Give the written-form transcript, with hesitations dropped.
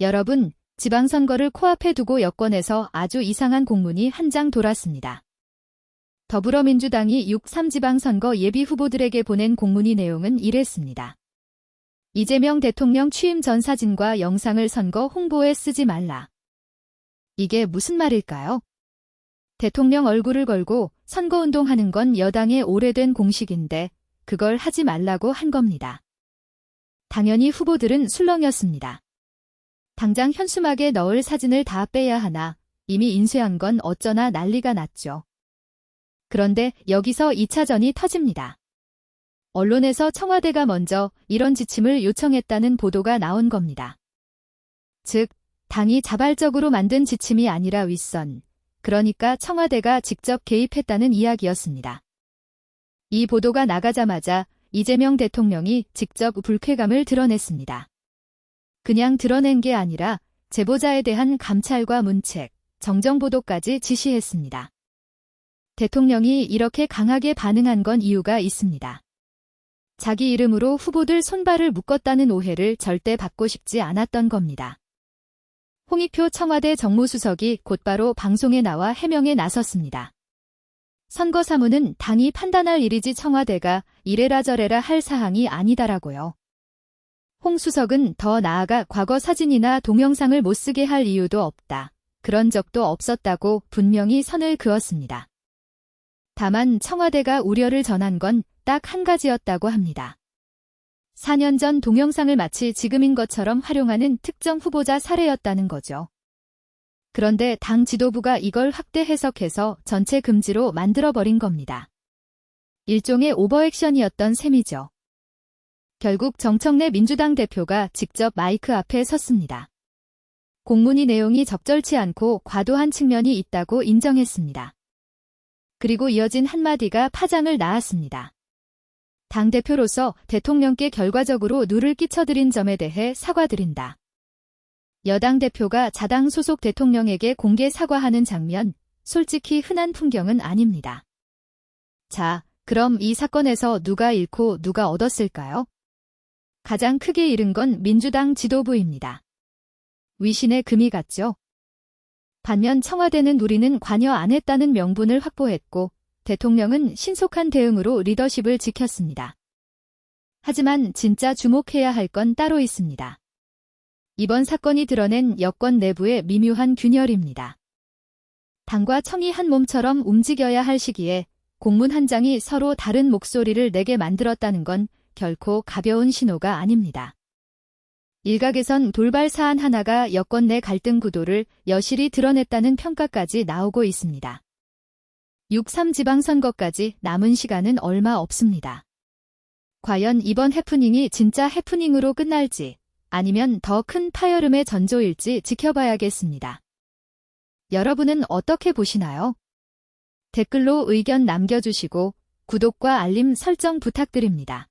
여러분, 지방선거를 코앞에 두고 여권에서 아주 이상한 공문이 한 장 돌았습니다. 더불어민주당이 6.3 지방선거 예비 후보들에게 보낸 공문의 내용은 이랬습니다. 이재명 대통령 취임 전 사진과 영상을 선거 홍보에 쓰지 말라. 이게 무슨 말일까요? 대통령 얼굴을 걸고 선거운동하는 건 여당의 오래된 공식인데 그걸 하지 말라고 한 겁니다. 당연히 후보들은 술렁였습니다. 당장 현수막에 넣을 사진을 다 빼야 하나 이미 인쇄한 건 어쩌나 난리가 났죠. 그런데 여기서 2차전이 터집니다. 언론에서 청와대가 먼저 이런 지침을 요청했다는 보도가 나온 겁니다. 즉, 당이 자발적으로 만든 지침이 아니라 윗선, 그러니까 청와대가 직접 개입했다는 이야기였습니다. 이 보도가 나가자마자 이재명 대통령이 직접 불쾌감을 드러냈습니다. 그냥 드러낸 게 아니라 제보자에 대한 감찰과 문책, 정정보도까지 지시했습니다. 대통령이 이렇게 강하게 반응한 건 이유가 있습니다. 자기 이름으로 후보들 손발을 묶었다는 오해를 절대 받고 싶지 않았던 겁니다. 홍익표 청와대 정무수석이 곧바로 방송에 나와 해명에 나섰습니다. 선거사무는 당이 판단할 일이지 청와대가 이래라 저래라 할 사항이 아니다라고요. 홍 수석은 더 나아가 과거 사진이나 동영상을 못 쓰게 할 이유도 없다. 그런 적도 없었다고 분명히 선을 그었습니다. 다만 청와대가 우려를 전한 건 딱 한 가지였다고 합니다. 4년 전 동영상을 마치 지금인 것처럼 활용하는 특정 후보자 사례였다는 거죠. 그런데 당 지도부가 이걸 확대 해석해서 전체 금지로 만들어버린 겁니다. 일종의 오버액션이었던 셈이죠. 결국 정청래 민주당 대표가 직접 마이크 앞에 섰습니다. 공문의 내용이 적절치 않고 과도한 측면이 있다고 인정했습니다. 그리고 이어진 한마디가 파장을 낳았습니다. 당대표로서 대통령께 결과적으로 누를 끼쳐드린 점에 대해 사과드린다. 여당 대표가 자당 소속 대통령에게 공개 사과하는 장면, 솔직히 흔한 풍경은 아닙니다. 자, 그럼 이 사건에서 누가 잃고 누가 얻었을까요? 가장 크게 잃은 건 민주당 지도부입니다. 위신의 금이 갔죠. 반면 청와대는 우리는 관여 안 했다는 명분을 확보했고 대통령은 신속한 대응으로 리더십을 지켰습니다. 하지만 진짜 주목해야 할 건 따로 있습니다. 이번 사건이 드러낸 여권 내부의 미묘한 균열입니다. 당과 청이 한 몸처럼 움직여야 할 시기에 공문 한 장이 서로 다른 목소리를 내게 만들었다는 건 결코 가벼운 신호가 아닙니다. 일각에선 돌발 사안 하나가 여권 내 갈등 구도를 여실히 드러냈다는 평가까지 나오고 있습니다. 6.3 지방선거까지 남은 시간은 얼마 없습니다. 과연 이번 해프닝이 진짜 해프닝으로 끝날지 아니면 더 큰 파열음의 전조일지 지켜봐야겠습니다. 여러분은 어떻게 보시나요? 댓글로 의견 남겨주시고 구독과 알림 설정 부탁드립니다.